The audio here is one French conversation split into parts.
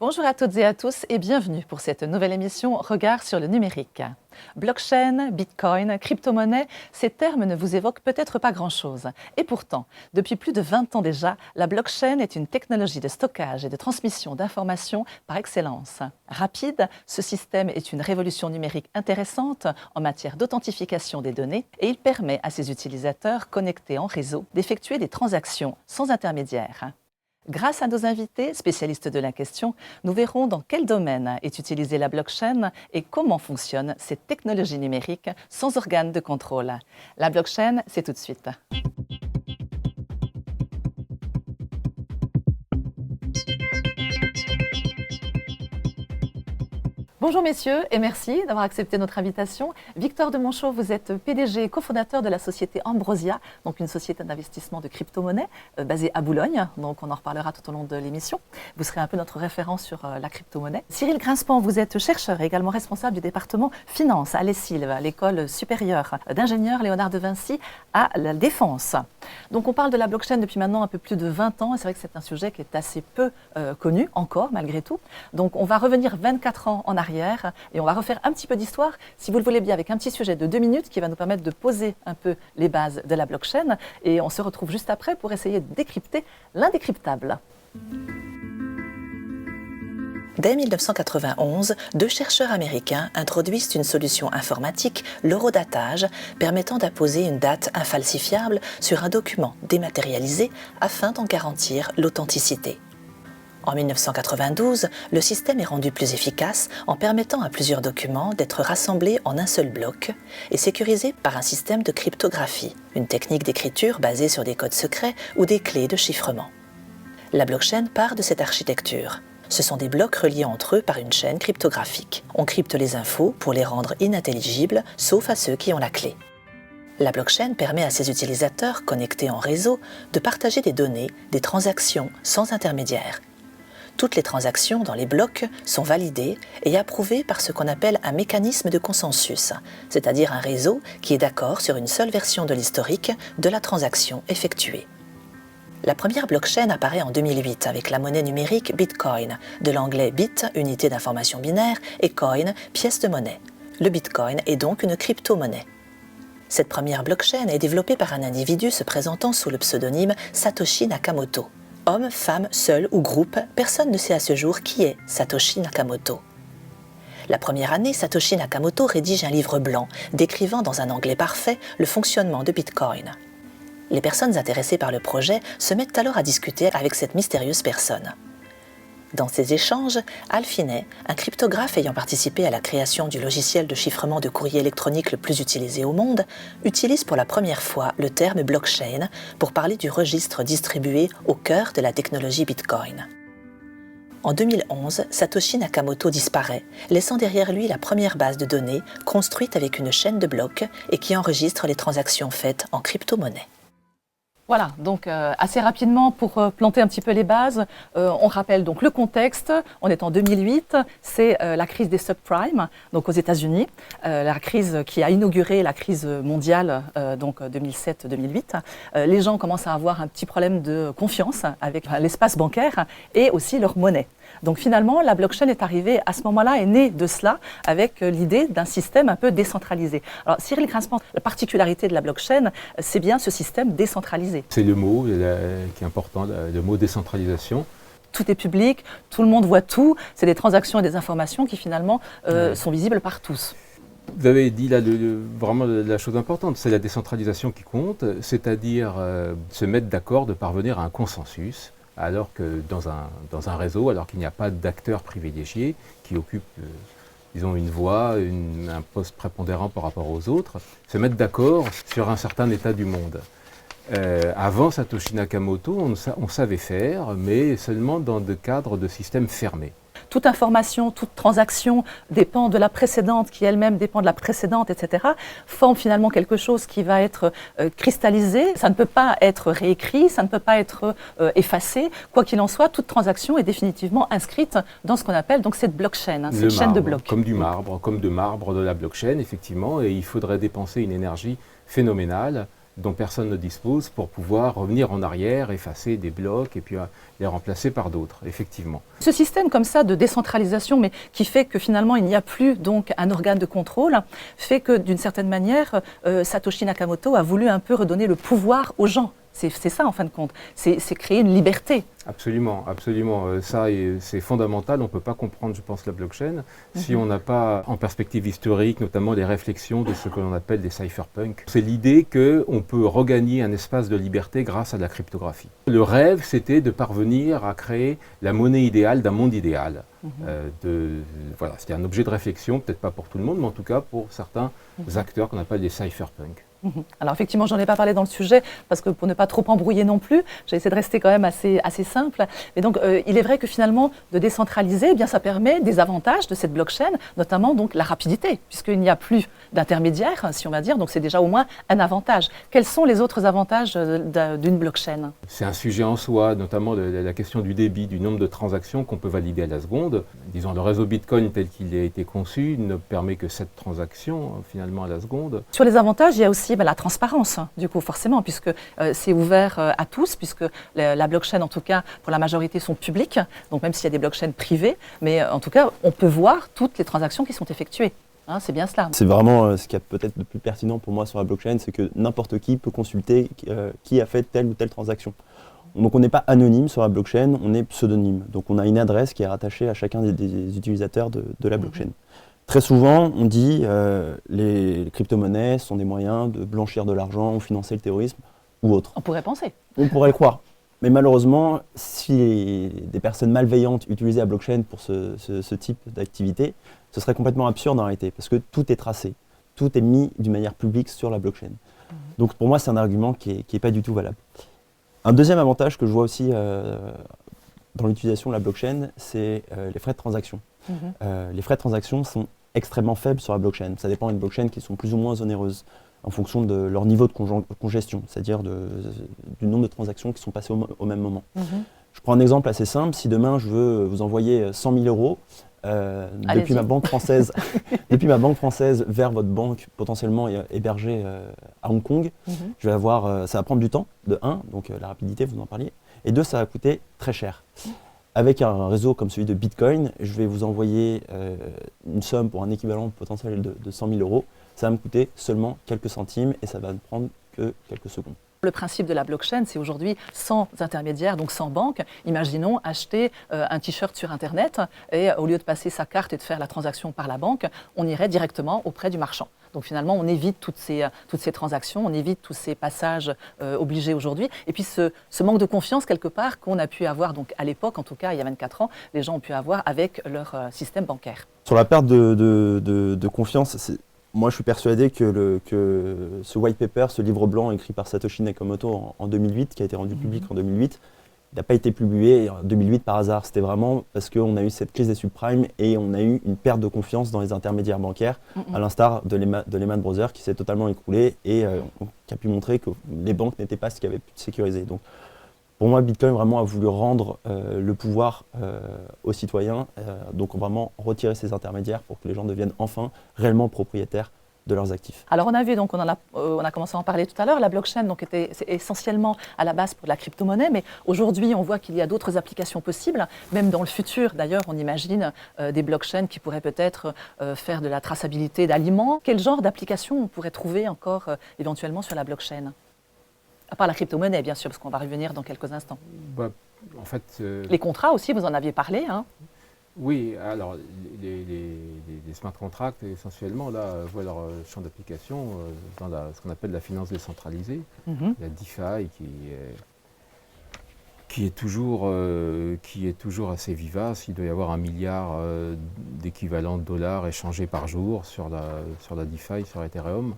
Bonjour à toutes et à tous et bienvenue pour cette nouvelle émission Regard sur le numérique. Blockchain, Bitcoin, crypto-monnaie, ces termes ne vous évoquent peut-être pas grand-chose. Et pourtant, depuis plus de 20 ans déjà, la blockchain est une technologie de stockage et de transmission d'informations par excellence. Rapide, ce système est une révolution numérique intéressante en matière d'authentification des données et il permet à ses utilisateurs connectés en réseau d'effectuer des transactions sans intermédiaire. Grâce à nos invités, spécialistes de la question, nous verrons dans quel domaine est utilisée la blockchain et comment fonctionne cette technologie numérique sans organe de contrôle. La blockchain, c'est tout de suite. Bonjour messieurs et merci d'avoir accepté notre invitation. Victor de Monchaux, vous êtes PDG et cofondateur de la société Ambrosia, donc une société d'investissement de crypto-monnaie basée à Boulogne, donc on en reparlera tout au long de l'émission. Vous serez un peu notre référent sur la crypto-monnaie. Cyril Grinspan, vous êtes chercheur et également responsable du département finance à l'ESSILV, à l'école supérieure d'ingénieurs Léonard de Vinci à la Défense. Donc on parle de la blockchain depuis maintenant un peu plus de 20 ans et c'est vrai que c'est un sujet qui est assez peu connu encore malgré tout. Donc on va revenir 24 ans en arrière et on va refaire un petit peu d'histoire, si vous le voulez bien, avec un petit sujet de 2 minutes qui va nous permettre de poser un peu les bases de la blockchain et on se retrouve juste après pour essayer de décrypter l'indécryptable. Dès 1991, 2 chercheurs américains introduisent une solution informatique, l'horodatage, permettant d'apposer une date infalsifiable sur un document dématérialisé afin d'en garantir l'authenticité. En 1992, le système est rendu plus efficace en permettant à plusieurs documents d'être rassemblés en un seul bloc et sécurisés par un système de cryptographie, une technique d'écriture basée sur des codes secrets ou des clés de chiffrement. La blockchain part de cette architecture. Ce sont des blocs reliés entre eux par une chaîne cryptographique. On crypte les infos pour les rendre inintelligibles, sauf à ceux qui ont la clé. La blockchain permet à ses utilisateurs connectés en réseau de partager des données, des transactions sans intermédiaire. Toutes les transactions dans les blocs sont validées et approuvées par ce qu'on appelle un mécanisme de consensus, c'est-à-dire un réseau qui est d'accord sur une seule version de l'historique de la transaction effectuée. La première blockchain apparaît en 2008 avec la monnaie numérique Bitcoin, de l'anglais bit, unité d'information binaire, et coin, pièce de monnaie. Le Bitcoin est donc une crypto-monnaie. Cette première blockchain est développée par un individu se présentant sous le pseudonyme Satoshi Nakamoto. Homme, femme, seul ou groupe, personne ne sait à ce jour qui est Satoshi Nakamoto. La première année, Satoshi Nakamoto rédige un livre blanc décrivant dans un anglais parfait le fonctionnement de Bitcoin. Les personnes intéressées par le projet se mettent alors à discuter avec cette mystérieuse personne. Dans ces échanges, Al Finney, un cryptographe ayant participé à la création du logiciel de chiffrement de courrier électronique le plus utilisé au monde, utilise pour la première fois le terme blockchain pour parler du registre distribué au cœur de la technologie Bitcoin. En 2011, Satoshi Nakamoto disparaît, laissant derrière lui la première base de données construite avec une chaîne de blocs et qui enregistre les transactions faites en crypto-monnaie. Voilà, donc assez rapidement pour planter un petit peu les bases, on rappelle donc le contexte, on est en 2008, c'est la crise des subprimes, donc aux États-Unis, la crise qui a inauguré la crise mondiale, donc 2007-2008. Les gens commencent à avoir un petit problème de confiance avec l'espace bancaire et aussi leur monnaie. Donc finalement, la blockchain est arrivée à ce moment-là, est née de cela, avec l'idée d'un système un peu décentralisé. Alors Cyril Grinspan, la particularité de la blockchain, c'est bien ce système décentralisé. C'est le mot qui est important, le mot décentralisation. Tout est public, tout le monde voit tout, c'est des transactions et des informations qui finalement sont visibles par tous. Vous avez dit là vraiment la chose importante, c'est la décentralisation qui compte, c'est-à-dire se mettre d'accord, de parvenir à un consensus. Alors que dans un réseau, alors qu'il n'y a pas d'acteurs privilégiés qui occupent, disons, une voie, un poste prépondérant par rapport aux autres, se mettre d'accord sur un certain état du monde. Avant Satoshi Nakamoto, on savait faire, mais seulement dans le cadre de systèmes fermés. Toute information, toute transaction dépend de la précédente, qui elle-même dépend de la précédente, etc., forme finalement quelque chose qui va être cristallisé. Ça ne peut pas être réécrit, ça ne peut pas être effacé. Quoi qu'il en soit, toute transaction est définitivement inscrite dans ce qu'on appelle donc cette blockchain, cette chaîne de blocs. Comme du marbre, comme de marbre de la blockchain, effectivement, et il faudrait dépenser une énergie phénoménale dont personne ne dispose pour pouvoir revenir en arrière, effacer des blocs et puis les remplacer par d'autres, effectivement. Ce système comme ça de décentralisation, mais qui fait que finalement il n'y a plus donc un organe de contrôle, fait que d'une certaine manière, Satoshi Nakamoto a voulu un peu redonner le pouvoir aux gens. C'est ça en fin de compte, c'est créer une liberté. Absolument, absolument. Ça, c'est fondamental. On ne peut pas comprendre, je pense, la blockchain si on n'a pas en perspective historique, notamment les réflexions de ce que l'on appelle des cypherpunks. C'est l'idée qu'on peut regagner un espace de liberté grâce à la cryptographie. Le rêve, c'était de parvenir à créer la monnaie idéale d'un monde idéal. Voilà, c'était un objet de réflexion, peut-être pas pour tout le monde, mais en tout cas pour certains acteurs qu'on appelle des cypherpunks. Alors effectivement, j'en ai pas parlé dans le sujet, parce que pour ne pas trop embrouiller non plus, j'ai essayé de rester quand même assez simple. Mais donc, il est vrai que finalement, de décentraliser, eh bien, ça permet des avantages de cette blockchain, notamment donc la rapidité, puisqu'il n'y a plus d'intermédiaires, si on va dire, donc c'est déjà au moins un avantage. Quels sont les autres avantages d'une blockchain? C'est un sujet en soi, notamment la question du débit, du nombre de transactions qu'on peut valider à la seconde. Disons, le réseau Bitcoin tel qu'il a été conçu ne permet que 7 transactions, finalement, à la seconde. Sur les avantages, il y a aussi la transparence, du coup, forcément, puisque c'est ouvert à tous, puisque la blockchain, en tout cas, pour la majorité, sont publiques, donc même s'il y a des blockchains privées, mais en tout cas, on peut voir toutes les transactions qui sont effectuées. Hein, c'est bien cela. C'est vraiment ce qui est peut-être le plus pertinent pour moi sur la blockchain, c'est que n'importe qui peut consulter qui a fait telle ou telle transaction. Donc on n'est pas anonyme sur la blockchain, on est pseudonyme. Donc on a une adresse qui est rattachée à chacun des utilisateurs de la blockchain. Très souvent, on dit les crypto-monnaies sont des moyens de blanchir de l'argent ou financer le terrorisme ou autre. On pourrait penser. On pourrait croire. Mais malheureusement, si des personnes malveillantes utilisaient la blockchain pour ce type d'activité, ce serait complètement absurde en réalité, parce que tout est tracé, tout est mis d'une manière publique sur la blockchain. Donc pour moi, c'est un argument qui est pas du tout valable. Un deuxième avantage que je vois aussi dans l'utilisation de la blockchain, c'est les frais de transaction. Les frais de transaction sont extrêmement faibles sur la blockchain. Ça dépend d'une blockchain qui sont plus ou moins onéreuses en fonction de leur niveau de congestion, c'est-à-dire du nombre de transactions qui sont passées au même moment. Je prends un exemple assez simple. Si demain je veux vous envoyer 100 000 euros depuis ma banque française, vers votre banque potentiellement hébergée à Hong Kong, je vais avoir, ça va prendre du temps, de 1, donc la rapidité, vous en parliez, et 2, ça va coûter très cher. Avec un réseau comme celui de Bitcoin, je vais vous envoyer une somme pour un équivalent potentiel de 100 000 euros. Ça va me coûter seulement quelques centimes et ça va ne prendre que quelques secondes. Le principe de la blockchain, c'est aujourd'hui sans intermédiaire, donc sans banque. Imaginons acheter un t-shirt sur Internet et au lieu de passer sa carte et de faire la transaction par la banque, on irait directement auprès du marchand. Donc finalement, on évite toutes ces transactions, on évite tous ces passages obligés aujourd'hui. Et puis ce manque de confiance, quelque part, qu'on a pu avoir, donc à l'époque, en tout cas il y a 24 ans, les gens ont pu avoir avec leur système bancaire. Sur la perte de confiance, moi je suis persuadé que ce white paper, ce livre blanc écrit par Satoshi Nakamoto en 2008, qui a été rendu public en 2008, il n'a pas été publié en 2008 par hasard. C'était vraiment parce qu'on a eu cette crise des subprimes et on a eu une perte de confiance dans les intermédiaires bancaires, à l'instar de Lehman Brothers qui s'est totalement écroulé et qui a pu montrer que les banques n'étaient pas ce qu'il y avait pu sécuriser. Donc, pour moi, Bitcoin vraiment a voulu rendre le pouvoir aux citoyens, donc vraiment retirer ces intermédiaires pour que les gens deviennent enfin réellement propriétaires de leurs actifs. Alors on a vu, donc on a commencé à en parler tout à l'heure, la blockchain donc était essentiellement à la base pour la crypto-monnaie, mais aujourd'hui on voit qu'il y a d'autres applications possibles, même dans le futur d'ailleurs on imagine des blockchains qui pourraient peut-être faire de la traçabilité d'aliments. Quel genre d'application on pourrait trouver encore éventuellement sur la blockchain ? À part la crypto-monnaie bien sûr, parce qu'on va revenir dans quelques instants. En fait, les contrats aussi, vous en aviez parlé, hein ? Oui, alors les smart contracts, essentiellement, là, voient leur champ d'application dans ce qu'on appelle la finance décentralisée, la DeFi, qui est toujours assez vivace. Il doit y avoir 1 milliard d'équivalents de dollars échangés par jour sur la DeFi, sur Ethereum.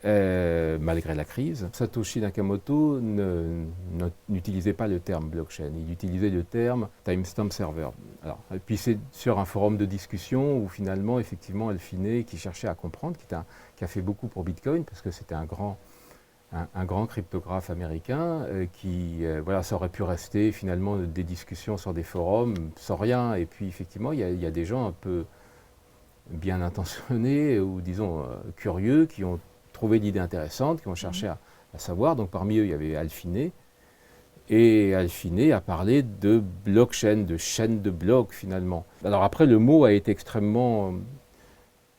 Malgré la crise, Satoshi Nakamoto n'utilisait pas le terme blockchain, il utilisait le terme timestamp server. Alors, et puis c'est sur un forum de discussion où finalement, effectivement, Alphine, qui cherchait à comprendre, qui a fait beaucoup pour Bitcoin, parce que c'était un grand cryptographe américain, ça aurait pu rester finalement des discussions sur des forums sans rien. Et puis effectivement, il y a des gens un peu bien intentionnés ou disons curieux qui ont trouvé l'idée intéressante, qui ont cherché à savoir. Donc parmi eux, il y avait Alfiné. Et Alfiné a parlé de blockchain, de chaîne de blocs finalement. Alors après, le mot a été extrêmement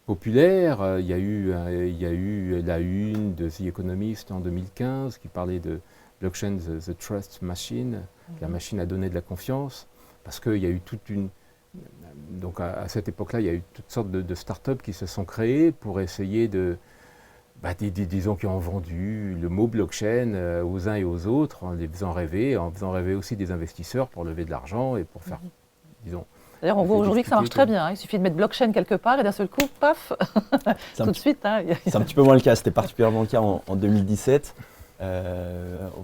populaire. Il y a eu la une de The Economist en 2015 qui parlait de blockchain, the trust machine, la machine à donner de la confiance, parce qu'il y a eu toute une... Donc à cette époque-là, il y a eu toutes sortes de start-up qui se sont créées pour essayer de... disons qui ont vendu le mot blockchain aux uns et aux autres en les faisant rêver aussi des investisseurs pour lever de l'argent et pour faire, disons... D'ailleurs, on voit aujourd'hui que ça marche très bien. Hein. Il suffit de mettre blockchain quelque part et d'un seul coup, paf, tout de suite. Hein. C'est un petit peu moins le cas. C'était particulièrement le cas en 2017.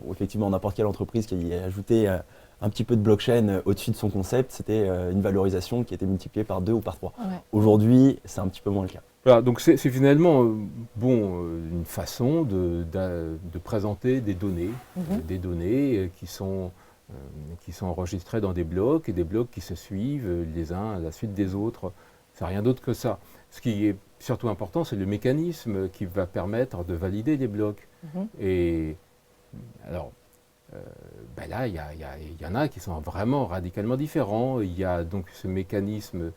Effectivement, n'importe quelle entreprise qui a ajouté un petit peu de blockchain au-dessus de son concept, c'était une valorisation qui était multipliée par 2 ou par 3. Ouais. Aujourd'hui, c'est un petit peu moins le cas. Voilà, donc c'est finalement une façon de présenter des données qui sont enregistrés dans des blocs et des blocs qui se suivent les uns à la suite des autres. C'est rien d'autre que ça. Ce qui est surtout important, c'est le mécanisme qui va permettre de valider les blocs. Et alors, là, il y en a qui sont vraiment radicalement différents. Il y a donc ce mécanisme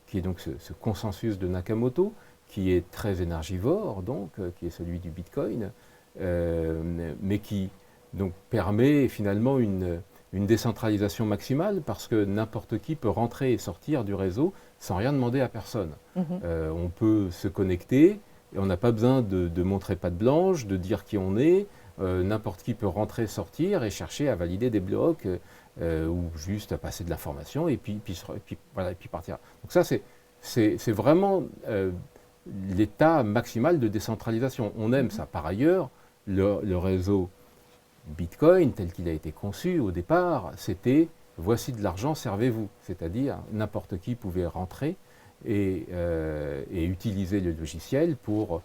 qui est donc ce consensus de Nakamoto, qui est très énergivore, donc, qui est celui du Bitcoin, mais qui donc permet finalement une décentralisation maximale parce que n'importe qui peut rentrer et sortir du réseau sans rien demander à personne. On peut se connecter et on n'a pas besoin de montrer patte blanche, de dire qui on est. N'importe qui peut rentrer, sortir et chercher à valider des blocs ou juste à passer de l'information et puis partir. Donc ça, c'est vraiment l'état maximal de décentralisation. On aime ça. Par ailleurs, le réseau Bitcoin, tel qu'il a été conçu au départ, c'était « voici de l'argent, servez-vous ». C'est-à-dire, n'importe qui pouvait rentrer et utiliser le logiciel pour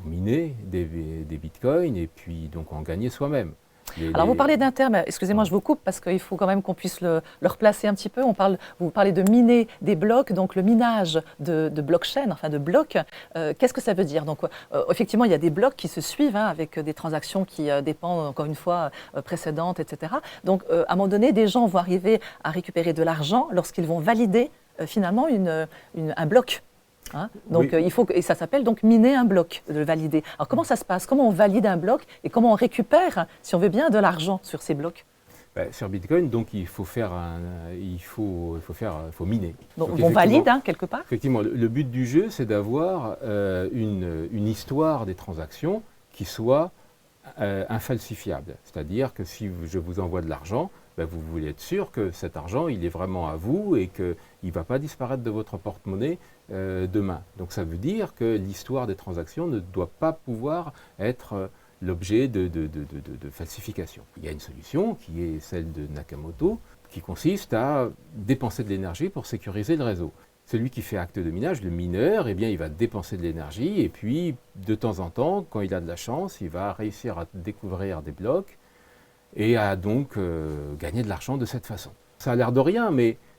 miner des Bitcoins et puis donc en gagner soi-même. Alors vous parlez d'un terme, excusez-moi je vous coupe parce qu'il faut quand même qu'on puisse le replacer un petit peu. Vous parlez de miner des blocs, donc le minage de blockchain, enfin de blocs. Qu'est-ce que ça veut dire? Donc effectivement il y a des blocs qui se suivent avec des transactions qui dépendent encore une fois précédentes, etc. Donc à un moment donné des gens vont arriver à récupérer de l'argent lorsqu'ils vont valider finalement un bloc. Hein, donc oui. Et ça s'appelle donc miner un bloc, de le valider. Alors comment ça se passe? Comment on valide un bloc et comment on récupère, si on veut bien, de l'argent sur ces blocs? Sur Bitcoin, donc il faut miner. Donc on valide quelque part. Effectivement, le but du jeu, c'est d'avoir une histoire des transactions qui soit infalsifiable. C'est-à-dire que si je vous envoie de l'argent, vous voulez être sûr que cet argent, il est vraiment à vous et qu'il ne va pas disparaître de votre porte-monnaie demain. Donc ça veut dire que l'histoire des transactions ne doit pas pouvoir être l'objet de falsification. Il y a une solution qui est celle de Nakamoto, qui consiste à dépenser de l'énergie pour sécuriser le réseau. Celui qui fait acte de minage, le mineur, eh bien, il va dépenser de l'énergie et puis de temps en temps, quand il a de la chance, il va réussir à découvrir des blocs et à donc gagner de l'argent de cette façon. Ça a l'air de rien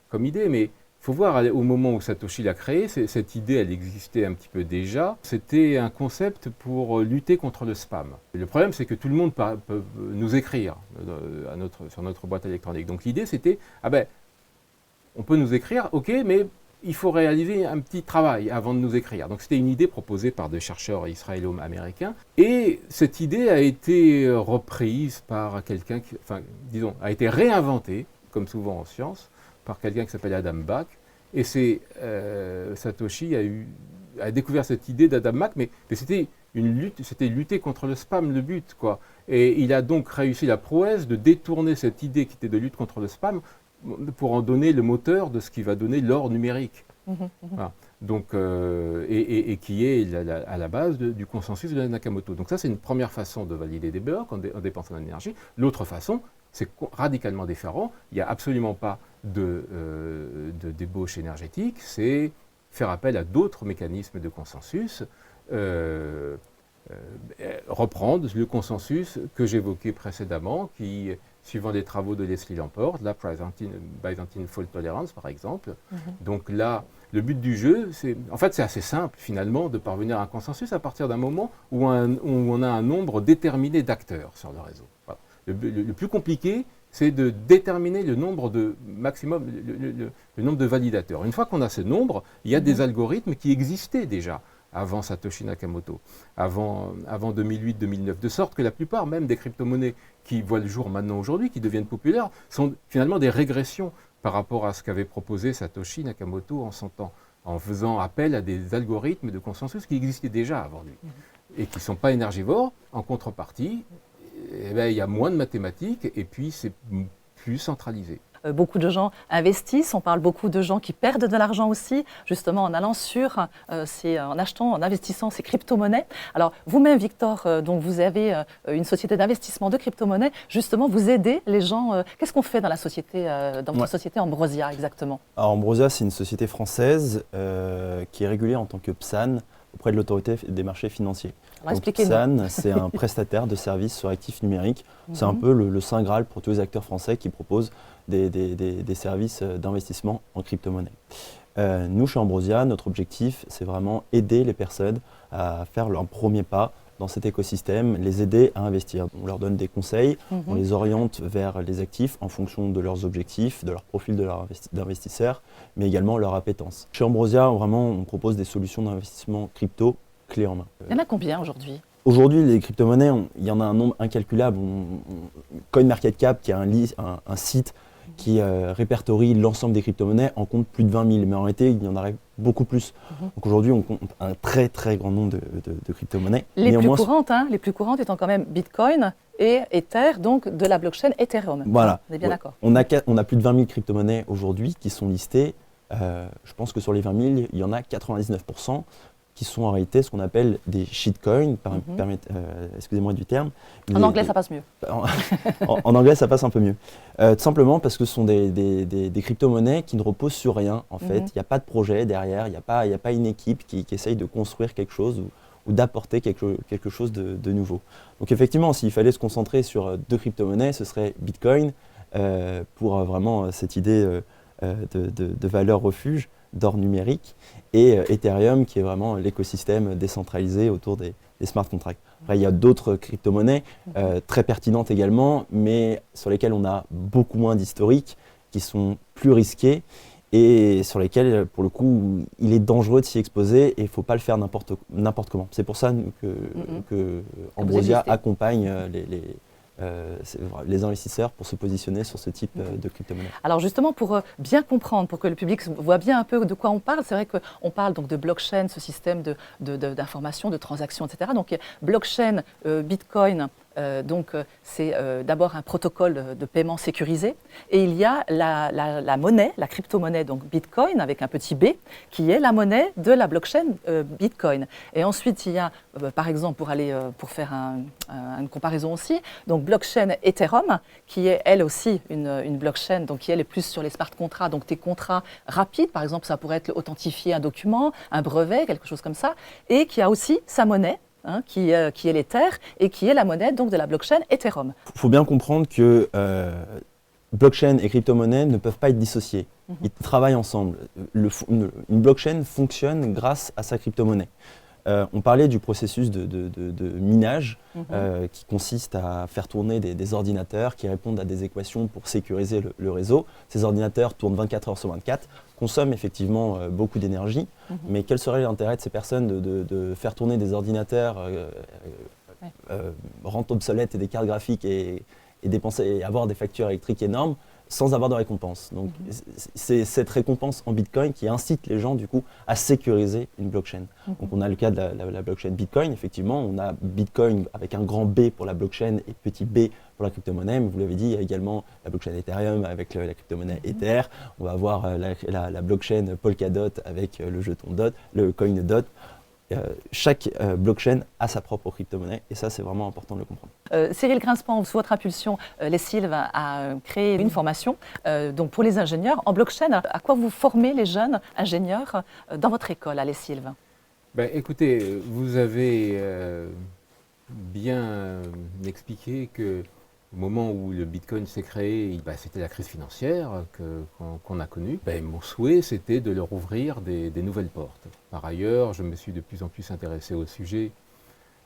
comme idée, mais il faut voir au moment où Satoshi l'a créé, cette idée elle existait un petit peu déjà. C'était un concept pour lutter contre le spam. Et le problème c'est que tout le monde peut nous écrire sur notre boîte électronique. Donc l'idée c'était, on peut nous écrire, ok, mais il faut réaliser un petit travail avant de nous écrire. Donc c'était une idée proposée par des chercheurs israélo-américains. Et cette idée a été reprise par quelqu'un a été réinventée, comme souvent en science, par quelqu'un qui s'appelle Adam Back. Et c'est Satoshi a découvert cette idée d'Adam Back, mais c'était une lutte, c'était lutter contre le spam, le but, quoi. Et il a donc réussi la prouesse de détourner cette idée qui était de lutte contre le spam pour en donner le moteur de ce qui va donner l'or numérique. Voilà. Donc, et qui est à la base du consensus de Nakamoto. Donc ça, c'est une première façon de valider des blocs en dépensant de l'énergie. L'autre façon, c'est radicalement différent. Il n'y a absolument pas de débauche énergétique. C'est faire appel à d'autres mécanismes de consensus, reprendre le consensus que j'évoquais précédemment, qui, suivant les travaux de Leslie Lamport, la Byzantine Fault Tolerance par exemple. Donc là, Le but du jeu, c'est assez simple finalement de parvenir à un consensus à partir d'un moment où on a un nombre déterminé d'acteurs sur le réseau. Voilà. Le plus compliqué, c'est de déterminer le nombre de maximum, le nombre de validateurs. Une fois qu'on a ce nombre, il y a des algorithmes qui existaient déjà avant Satoshi Nakamoto, avant 2008-2009, de sorte que la plupart même des crypto-monnaies qui voient le jour maintenant aujourd'hui, qui deviennent populaires, sont finalement des régressions par rapport à ce qu'avait proposé Satoshi Nakamoto en son temps, en faisant appel à des algorithmes de consensus qui existaient déjà avant lui et qui ne sont pas énergivores. En contrepartie, il y a moins de mathématiques et puis c'est plus centralisé. Beaucoup de gens investissent, on parle beaucoup de gens qui perdent de l'argent aussi, justement en allant en investissant ces crypto-monnaies. Alors vous-même, Victor, donc vous avez une société d'investissement de crypto-monnaies, justement vous aidez les gens. Qu'est-ce qu'on fait dans la société, votre société Ambrosia exactement? Alors Ambrosia, c'est une société française qui est régulée en tant que PSAN auprès de l'autorité des marchés financiers. PSAN, c'est un prestataire de services sur actifs numériques. C'est un peu le saint Graal pour tous les acteurs français qui proposent des services d'investissement en crypto-monnaie. Nous, chez Ambrosia, notre objectif, c'est vraiment aider les personnes à faire leur premier pas dans cet écosystème, les aider à investir. On leur donne des conseils, on les oriente vers les actifs en fonction de leurs objectifs, de leur profil d'investisseur, mais également leur appétence. Chez Ambrosia, vraiment, on propose des solutions d'investissement crypto clés en main. Il y en a combien aujourd'hui? Aujourd'hui, les crypto-monnaies, il y en a un nombre incalculable. CoinMarketCap, qui est un site qui répertorie l'ensemble des crypto-monnaies, en compte plus de 20 000. Mais en réalité, il y en aurait beaucoup plus. Donc aujourd'hui, on compte un très très grand nombre de crypto-monnaies. Les plus courantes étant quand même Bitcoin et Ether, donc de la blockchain Ethereum. Voilà. On est bien d'accord. On a plus de 20 000 crypto-monnaies aujourd'hui qui sont listées. Je pense que sur les 20 000, il y en a 99% qui sont en réalité ce qu'on appelle des shitcoins, excusez-moi du terme. En anglais, ça passe mieux. En anglais, ça passe un peu mieux. Tout simplement parce que ce sont des crypto-monnaies qui ne reposent sur rien, en fait. Il n'y a pas de projet derrière, il n'y a pas une équipe qui essaye de construire quelque chose ou d'apporter quelque chose de nouveau. Donc effectivement, s'il fallait se concentrer sur deux crypto-monnaies, ce serait Bitcoin, pour vraiment cette idée de valeur refuge, d'or numérique, et Ethereum qui est vraiment l'écosystème décentralisé autour des smart contracts. Après, il y a d'autres crypto-monnaies très pertinentes également, mais sur lesquelles on a beaucoup moins d'historique, qui sont plus risquées et sur lesquelles, pour le coup, il est dangereux de s'y exposer et il ne faut pas le faire n'importe comment. C'est pour ça que Ambrosia accompagne les investisseurs pour se positionner sur ce type de crypto-monnaie. Alors justement, pour bien comprendre, pour que le public voit bien un peu de quoi on parle, c'est vrai qu'on parle donc de blockchain, ce système d'information, de transactions, etc. Donc blockchain, Bitcoin, c'est d'abord un protocole de paiement sécurisé et il y a la monnaie, la crypto-monnaie, donc Bitcoin avec un petit b, qui est la monnaie de la blockchain Bitcoin. Et ensuite, il y a, par exemple, pour faire une comparaison aussi, donc blockchain Ethereum, qui est elle aussi une blockchain, donc qui elle est plus sur les smart contracts, donc des contrats rapides, par exemple, ça pourrait être authentifier un document, un brevet, quelque chose comme ça, et qui a aussi sa monnaie, qui est l'Ether et qui est la monnaie donc, de la blockchain Ethereum. Il faut bien comprendre que blockchain et crypto-monnaie ne peuvent pas être dissociés. Ils travaillent ensemble. Une blockchain fonctionne grâce à sa crypto-monnaie. On parlait du processus de minage qui consiste à faire tourner des ordinateurs qui répondent à des équations pour sécuriser le réseau. Ces ordinateurs tournent 24 heures sur 24, consomment effectivement beaucoup d'énergie, mais quel serait l'intérêt de ces personnes de faire tourner des ordinateurs rendre obsolètes et des cartes graphiques et dépenser et avoir des factures électriques énormes sans avoir de récompense. Donc c'est cette récompense en Bitcoin qui incite les gens du coup à sécuriser une blockchain. Donc on a le cas de la blockchain Bitcoin, effectivement, on a Bitcoin avec un grand B pour la blockchain et petit b pour la crypto-monnaie, mais vous l'avez dit, il y a également la blockchain Ethereum avec la crypto-monnaie Ether, on va avoir la blockchain Polkadot avec le jeton DOT, le coin DOT. Chaque blockchain a sa propre crypto-monnaie et ça c'est vraiment important de le comprendre. Cyril Grinspan, sous votre impulsion, les Sylves a créé une formation donc pour les ingénieurs en blockchain. À quoi vous formez les jeunes ingénieurs dans votre école à Les Sylves? Écoutez, vous avez bien expliqué que Au moment où le Bitcoin s'est créé, c'était la crise financière qu'on a connue. Mon souhait, c'était de leur ouvrir des nouvelles portes. Par ailleurs, je me suis de plus en plus intéressé au sujet,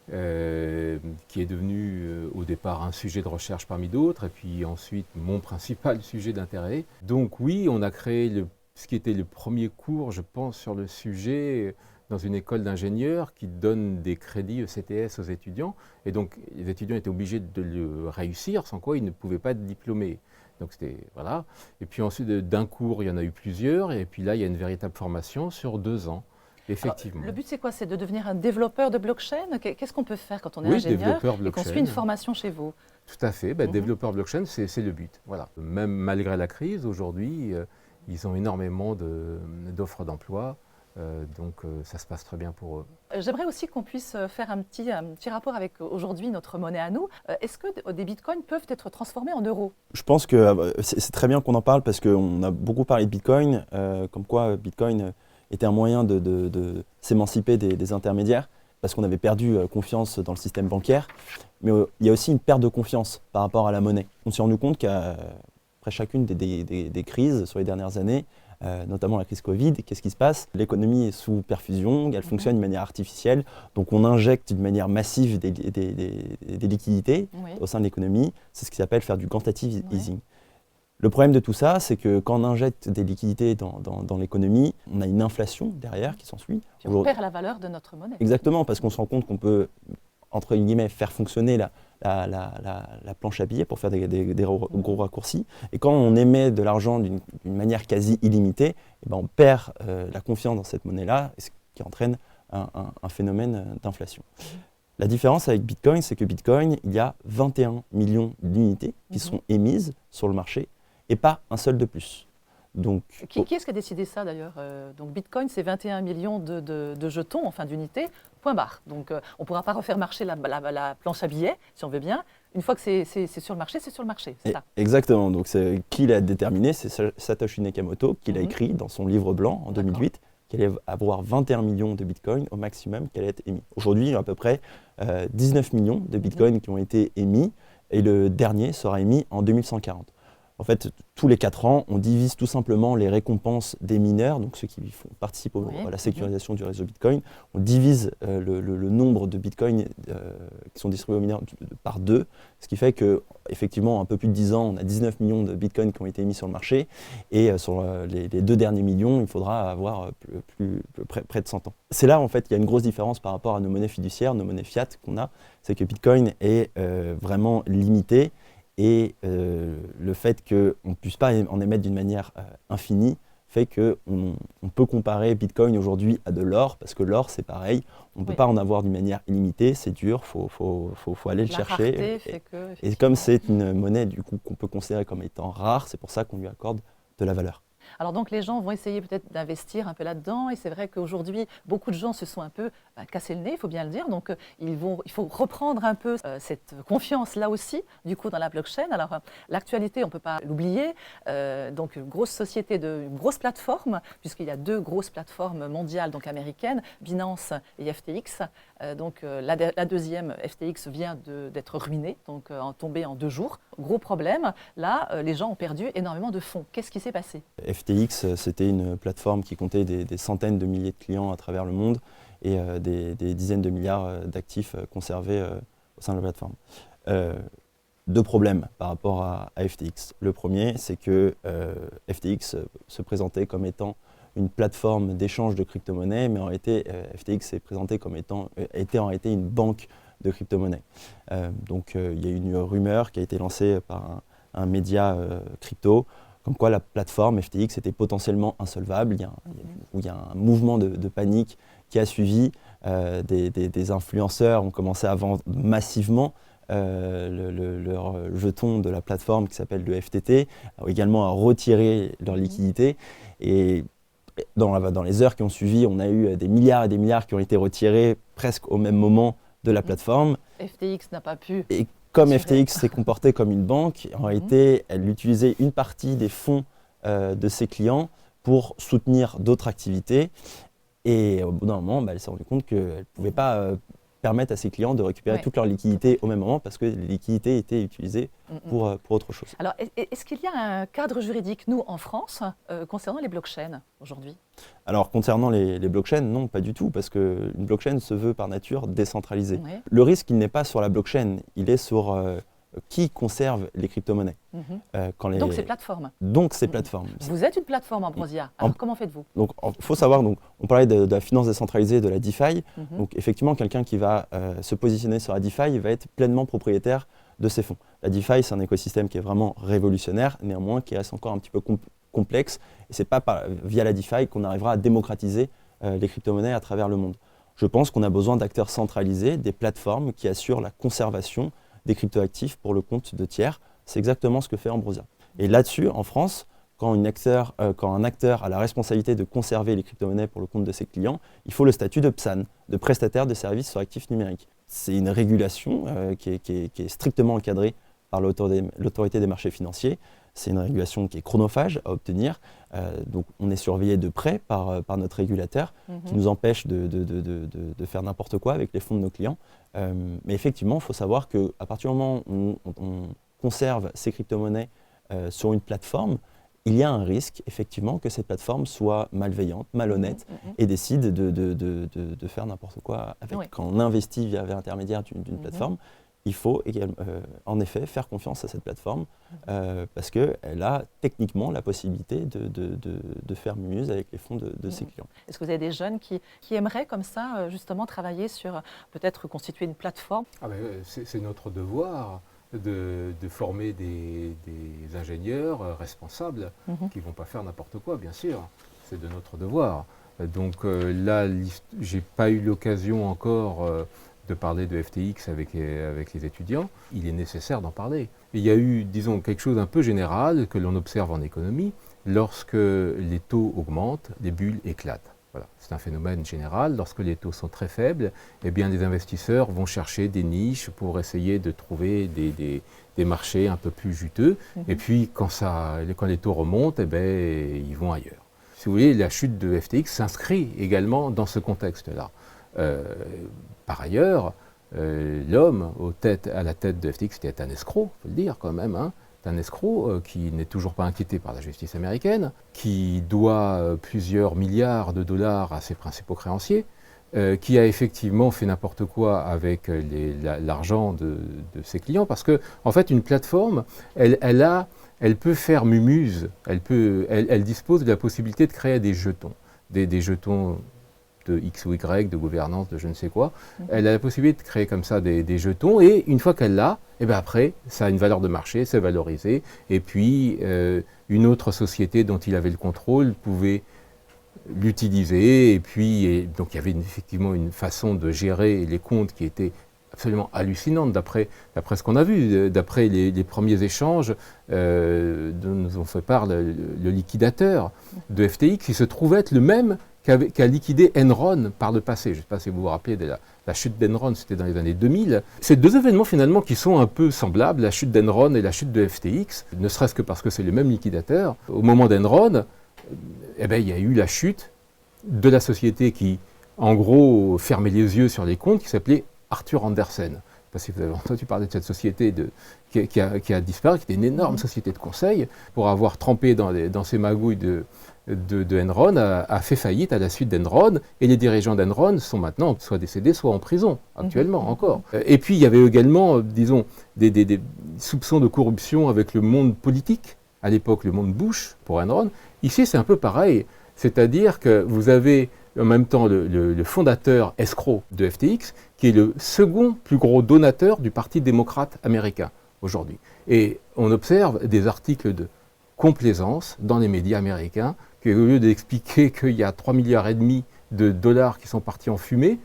qui est devenu au départ un sujet de recherche parmi d'autres, et puis ensuite mon principal sujet d'intérêt. Donc oui, on a créé ce qui était le premier cours, je pense, sur le sujet dans une école d'ingénieurs qui donne des crédits ECTS aux étudiants. Et donc, les étudiants étaient obligés de le réussir, sans quoi ils ne pouvaient pas être diplômés. Donc, c'était, voilà. Et puis ensuite, d'un cours, il y en a eu plusieurs. Et puis là, il y a une véritable formation sur 2 ans, effectivement. Alors, le but, c'est quoi? C'est de devenir un développeur de blockchain? Qu'est-ce qu'on peut faire quand on est ingénieur et qu'on suit une formation chez vous? Tout à fait. Développeur blockchain, c'est le but. Voilà. Même malgré la crise, aujourd'hui, ils ont énormément d'offres d'emploi. Donc ça se passe très bien pour eux. J'aimerais aussi qu'on puisse faire un petit rapport avec aujourd'hui notre monnaie à nous. Est-ce que des bitcoins peuvent être transformés en euros? Je pense que c'est très bien qu'on en parle parce qu'on a beaucoup parlé de Bitcoin, comme quoi Bitcoin était un moyen de s'émanciper des intermédiaires parce qu'on avait perdu confiance dans le système bancaire. Mais il y a aussi une perte de confiance par rapport à la monnaie. On s'est rendu compte qu'après chacune des crises sur les dernières années, notamment la crise Covid, qu'est-ce qui se passe? L'économie est sous perfusion, elle fonctionne de manière artificielle, donc on injecte d'une manière massive des liquidités au sein de l'économie. C'est ce qui s'appelle faire du quantitative easing. Le problème de tout ça, c'est que quand on injecte des liquidités dans l'économie, on a une inflation derrière qui s'ensuit. Puis on perd la valeur de notre monnaie. Exactement, parce qu'on se rend compte qu'on peut, entre guillemets, faire fonctionner la planche à billets pour faire des gros raccourcis. Et quand on émet de l'argent d'une manière quasi illimitée, on perd la confiance dans cette monnaie-là, ce qui entraîne un phénomène d'inflation. La différence avec Bitcoin, c'est que Bitcoin, il y a 21 millions d'unités qui sont émises sur le marché et pas un seul de plus. Donc, qui est-ce qui a décidé ça d'ailleurs? Donc Bitcoin, c'est 21 millions de jetons, enfin d'unités, point barre. Donc on ne pourra pas refaire marcher la planche à billets, si on veut bien. Une fois que c'est sur le marché, c'est sur le marché. C'est ça. Exactement. Donc qui l'a déterminé? C'est Satoshi Nakamoto qui l'a écrit dans son livre blanc en 2008, qu'il allait avoir 21 millions de bitcoins au maximum qui allait être émis. Aujourd'hui, il y a à peu près 19 millions de bitcoins qui ont été émis et le dernier sera émis en 2140. En fait, tous les 4 ans, on divise tout simplement les récompenses des mineurs, donc ceux qui participent à la sécurisation du réseau Bitcoin. On divise le nombre de Bitcoins qui sont distribués aux mineurs par 2, ce qui fait qu'effectivement, un peu plus de 10 ans, on a 19 millions de Bitcoins qui ont été émis sur le marché. Et sur les 2 derniers millions, il faudra avoir près de 100 ans. C'est là, en fait, qu'il y a une grosse différence par rapport à nos monnaies fiduciaires, nos monnaies fiat qu'on a. C'est que Bitcoin est vraiment limité. Et le fait qu'on ne puisse pas en émettre d'une manière infinie fait qu'on peut comparer Bitcoin aujourd'hui à de l'or, parce que l'or c'est pareil, on ne peut pas en avoir d'une manière illimitée, c'est dur, il faut aller le chercher. Et comme c'est une monnaie du coup qu'on peut considérer comme étant rare, c'est pour ça qu'on lui accorde de la valeur. Alors donc les gens vont essayer peut-être d'investir un peu là-dedans, et c'est vrai qu'aujourd'hui beaucoup de gens se sont un peu cassés le nez, il faut bien le dire, donc il faut reprendre un peu cette confiance là aussi du coup dans la blockchain. Alors l'actualité on ne peut pas l'oublier, donc une grosse société, une grosse plateforme, puisqu'il y a 2 grosses plateformes mondiales donc américaines, Binance et FTX. Donc la deuxième, FTX, vient d'être ruinée, donc tombée en 2 jours. Gros problème, là les gens ont perdu énormément de fonds. Qu'est-ce qui s'est passé? FTX, c'était une plateforme qui comptait des centaines de milliers de clients à travers le monde et des dizaines de milliards d'actifs conservés au sein de la plateforme. 2 problèmes par rapport à FTX. Le premier, c'est que FTX se présentait comme étant une plateforme d'échange de crypto-monnaies, mais en réalité, FTX s'est présenté comme était en réalité une banque de crypto-monnaies. Donc il y a eu une rumeur qui a été lancée par un média crypto, comme quoi la plateforme FTX était potentiellement insolvable. Il y a un mouvement de panique qui a suivi. Des influenceurs ont commencé à vendre massivement leur jeton de la plateforme qui s'appelle le FTT, également à retirer leur liquidité. Et dans les heures qui ont suivi, on a eu des milliards et des milliards qui ont été retirés presque au même moment de la plateforme. FTX n'a pas pu. Et comme FTX s'est comporté comme une banque, en réalité, elle utilisait une partie des fonds de ses clients pour soutenir d'autres activités. Et au bout d'un moment, elle s'est rendue compte qu'elle ne pouvait pas permettent à ses clients de récupérer toutes leurs liquidités au même moment parce que les liquidités étaient utilisées pour autre chose. Alors, est-ce qu'il y a un cadre juridique, nous, en France, concernant les blockchains aujourd'hui ? Alors, concernant les blockchains, non, pas du tout, parce qu'une blockchain se veut par nature décentralisée. Ouais. Le risque, il n'est pas sur la blockchain, il est sur qui conserve les crypto-monnaies. Donc, ces plateformes. Donc, ces plateformes. Vous êtes une plateforme, Ambrosia. Alors, comment faites-vous ? Donc, il faut savoir, donc, on parlait de la finance décentralisée, de la DeFi. Donc, effectivement, quelqu'un qui va se positionner sur la DeFi, il va être pleinement propriétaire de ses fonds. La DeFi, c'est un écosystème qui est vraiment révolutionnaire, néanmoins qui reste encore un petit peu complexe. Et ce n'est pas via la DeFi qu'on arrivera à démocratiser les crypto-monnaies à travers le monde. Je pense qu'on a besoin d'acteurs centralisés, des plateformes qui assurent la conservation des cryptoactifs pour le compte de tiers. C'est exactement ce que fait Ambrosia. Et là-dessus, en France, quand un acteur a la responsabilité de conserver les crypto-monnaies pour le compte de ses clients, il faut le statut de PSAN, de prestataire de services sur actifs numériques. C'est une régulation qui est strictement encadrée par l'autorité des marchés financiers. C'est une régulation qui est chronophage à obtenir. Donc on est surveillé de près par notre régulateur qui nous empêche de faire n'importe quoi avec les fonds de nos clients. Mais effectivement, il faut savoir qu'à partir du moment où on conserve ces crypto-monnaies sur une plateforme, il y a un risque, effectivement, que cette plateforme soit malveillante, malhonnête et décide de faire n'importe quoi avec. Quand on investit via l'intermédiaire d'une plateforme, il faut en effet faire confiance à cette plateforme parce qu'elle a techniquement la possibilité de faire mumuse avec les fonds de ses clients. Est-ce que vous avez des jeunes qui aimeraient comme ça justement travailler sur peut-être constituer une plateforme ? C'est notre devoir de former des ingénieurs responsables qui ne vont pas faire n'importe quoi, bien sûr. C'est de notre devoir. Donc là, je n'ai pas eu l'occasion encore de parler de FTX avec les étudiants. Il est nécessaire d'en parler. Il y a eu, disons, quelque chose d'un peu général que l'on observe en économie. Lorsque les taux augmentent, les bulles éclatent. Voilà. C'est un phénomène général. Lorsque les taux sont très faibles, eh bien, les investisseurs vont chercher des niches pour essayer de trouver des marchés un peu plus juteux. Et puis, quand les taux remontent, eh bien, ils vont ailleurs. Si vous voulez, la chute de FTX s'inscrit également dans ce contexte-là. Par ailleurs, l'homme à la tête de FTX était un escroc, il faut le dire quand même, un escroc qui n'est toujours pas inquiété par la justice américaine, qui doit plusieurs milliards de dollars à ses principaux créanciers, qui a effectivement fait n'importe quoi avec l'argent de ses clients, parce que en fait une plateforme, elle peut faire mumuse, elle dispose de la possibilité de créer des jetons, des jetons de X ou Y, de gouvernance, de je ne sais quoi. Elle a la possibilité de créer comme ça des jetons, et une fois qu'elle l'a, et bien après, ça a une valeur de marché, c'est valorisé, et puis une autre société dont il avait le contrôle pouvait l'utiliser, et puis donc il y avait effectivement une façon de gérer les comptes qui était absolument hallucinante d'après ce qu'on a vu, d'après les premiers échanges dont nous ont fait part le liquidateur de FTX, qui se trouvait être le même qu'a liquidé Enron par le passé. Je ne sais pas si vous vous rappelez de la chute d'Enron, c'était dans les années 2000. C'est deux événements finalement qui sont un peu semblables, la chute d'Enron et la chute de FTX, ne serait-ce que parce que c'est le même liquidateur. Au moment d'Enron, il y a eu la chute de la société qui, en gros, fermait les yeux sur les comptes, qui s'appelait Arthur Andersen. Je ne sais pas si vous avez entendu parler de cette société qui a disparu, qui était une énorme société de conseil, pour avoir trempé dans ces magouilles de Enron, a fait faillite à la suite d'Enron, et les dirigeants d'Enron sont maintenant soit décédés, soit en prison, actuellement encore. Et puis il y avait également, disons, des soupçons de corruption avec le monde politique, à l'époque le monde Bush pour Enron. Ici c'est un peu pareil, c'est-à-dire que vous avez en même temps le fondateur escroc de FTX, qui est le second plus gros donateur du Parti démocrate américain aujourd'hui. Et on observe des articles de complaisance dans les médias américains, qui au lieu d'expliquer qu'il y a 3,5 milliards de dollars qui sont partis en fumée,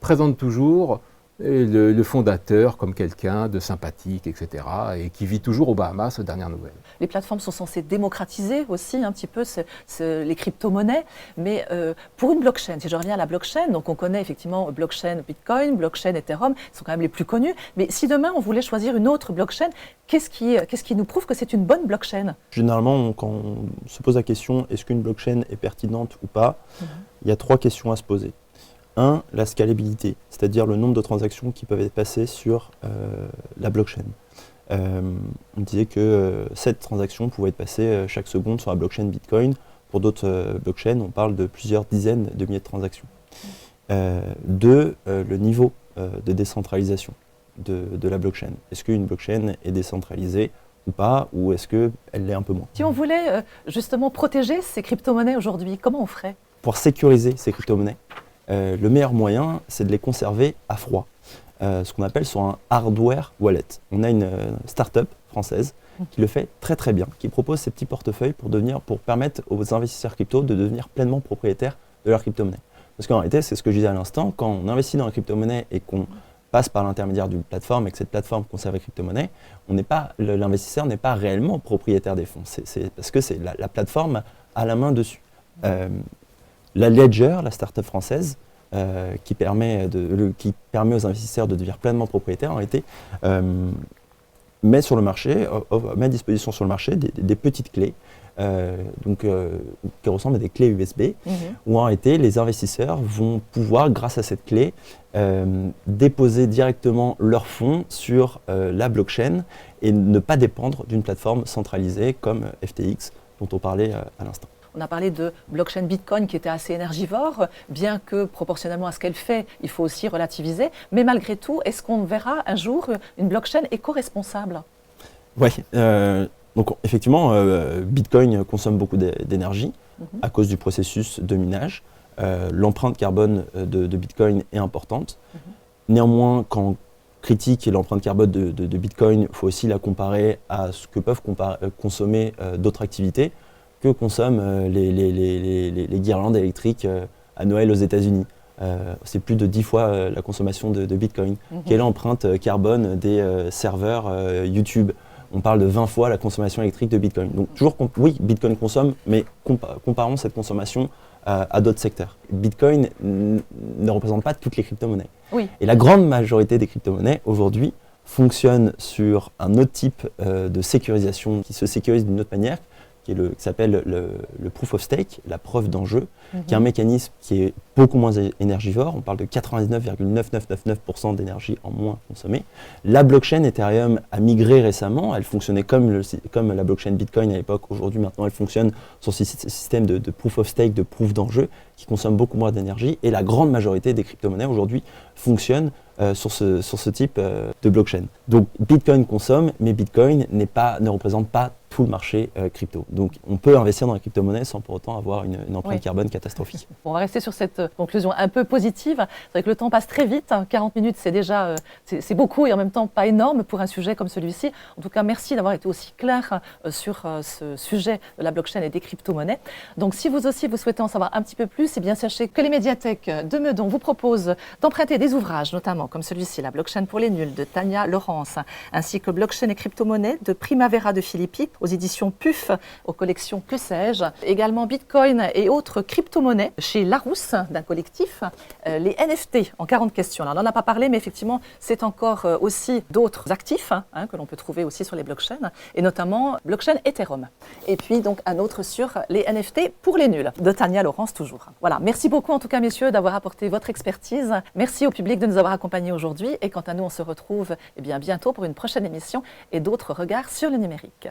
présentent toujours le fondateur comme quelqu'un de sympathique, etc., et qui vit toujours aux Bahamas, aux dernières nouvelles. Les plateformes sont censées démocratiser aussi un petit peu les crypto-monnaies, mais pour une blockchain, si je reviens à la blockchain, donc on connaît effectivement blockchain Bitcoin, blockchain Ethereum, ils sont quand même les plus connus, mais si demain on voulait choisir une autre blockchain, qu'est-ce qui nous prouve que c'est une bonne blockchain ? Généralement, quand on se pose la question est-ce qu'une blockchain est pertinente ou pas, il y a 3 questions à se poser. Un, la scalabilité, c'est-à-dire le nombre de transactions qui peuvent être passées sur la blockchain. On disait que 7 transactions pouvaient être passées chaque seconde sur la blockchain Bitcoin. Pour d'autres blockchains, on parle de plusieurs dizaines de milliers de transactions. 2, le niveau de décentralisation de la blockchain. Est-ce qu'une blockchain est décentralisée ou pas, ou est-ce qu'elle l'est un peu moins? Si on voulait justement protéger ces crypto-monnaies aujourd'hui, comment on ferait? Pour sécuriser ces crypto-monnaies, le meilleur moyen, c'est de les conserver à froid. Ce qu'on appelle sur un hardware wallet. On a une start-up française qui le fait très très bien, qui propose ces petits portefeuilles pour permettre aux investisseurs crypto de devenir pleinement propriétaires de leur crypto-monnaie. Parce qu'en réalité, c'est ce que je disais à l'instant, quand on investit dans la crypto-monnaie et qu'on passe par l'intermédiaire d'une plateforme et que cette plateforme conserve les crypto-monnaies, l'investisseur n'est pas réellement propriétaire des fonds. C'est parce que la plateforme a la main dessus. La Ledger, la start-up française, qui permet aux investisseurs de devenir pleinement propriétaires, en réalité, met à disposition sur le marché des petites clés, qui ressemblent à des clés USB, où en réalité les investisseurs vont pouvoir, grâce à cette clé, déposer directement leurs fonds sur la blockchain et ne pas dépendre d'une plateforme centralisée comme FTX, dont on parlait à l'instant. On a parlé de blockchain Bitcoin qui était assez énergivore, bien que proportionnellement à ce qu'elle fait, il faut aussi relativiser. Mais malgré tout, est-ce qu'on verra un jour une blockchain éco-responsable? Oui, donc effectivement, Bitcoin consomme beaucoup d'énergie à cause du processus de minage. L'empreinte carbone de Bitcoin est importante. Néanmoins, quand on critique l'empreinte carbone de Bitcoin, il faut aussi la comparer à ce que peuvent consommer d'autres activités que consomment les guirlandes électriques à Noël aux États-Unis. C'est plus de 10 fois la consommation de Bitcoin. Quelle est l'empreinte carbone des serveurs YouTube? On parle de 20 fois la consommation électrique de Bitcoin. Donc oui, Bitcoin consomme, mais comparons cette consommation à d'autres secteurs. Bitcoin ne représente pas toutes les crypto-monnaies. Oui. Et la grande majorité des crypto-monnaies aujourd'hui fonctionnent sur un autre type de sécurisation qui se sécurise d'une autre manière, qui s'appelle le proof of stake, la preuve d'enjeu, qui est un mécanisme qui est beaucoup moins énergivore. On parle de 99,9999% d'énergie en moins consommée. La blockchain Ethereum a migré récemment. Elle fonctionnait comme la blockchain Bitcoin à l'époque. Aujourd'hui, maintenant, elle fonctionne sur ce système de proof of stake, de proof d'enjeu, qui consomme beaucoup moins d'énergie. Et la grande majorité des crypto-monnaies aujourd'hui fonctionnent sur ce type de blockchain. Donc Bitcoin consomme, mais Bitcoin ne représente pas tout le marché crypto. Donc on peut investir dans la crypto-monnaie sans pour autant avoir une empreinte carbone catastrophique. On va rester sur cette conclusion un peu positive. C'est vrai que le temps passe très vite. 40 minutes, c'est déjà c'est beaucoup et en même temps pas énorme pour un sujet comme celui-ci. En tout cas, merci d'avoir été aussi clair sur ce sujet de la blockchain et des crypto-monnaies. Donc si vous aussi vous souhaitez en savoir un petit peu plus, eh bien sachez que les médiathèques de Meudon vous proposent d'emprunter des ouvrages, notamment comme celui-ci, La blockchain pour les nuls de Tania Laurence, ainsi que Blockchain et crypto-monnaie de Primavera de Filippi aux éditions PUF, aux collections Que sais-je. Également Bitcoin et autres crypto-monnaies chez Larousse, d'un collectif. Les NFT en 40 questions. Alors, on n'en a pas parlé, mais effectivement, c'est encore aussi d'autres actifs que l'on peut trouver aussi sur les blockchains, et notamment blockchain Ethereum. Et puis donc un autre sur les NFT pour les nuls, de Tania Laurence toujours. Voilà, merci beaucoup en tout cas messieurs d'avoir apporté votre expertise. Merci au public de nous avoir accompagnés aujourd'hui, et quant à nous, on se retrouve bientôt pour une prochaine émission et d'autres regards sur le numérique.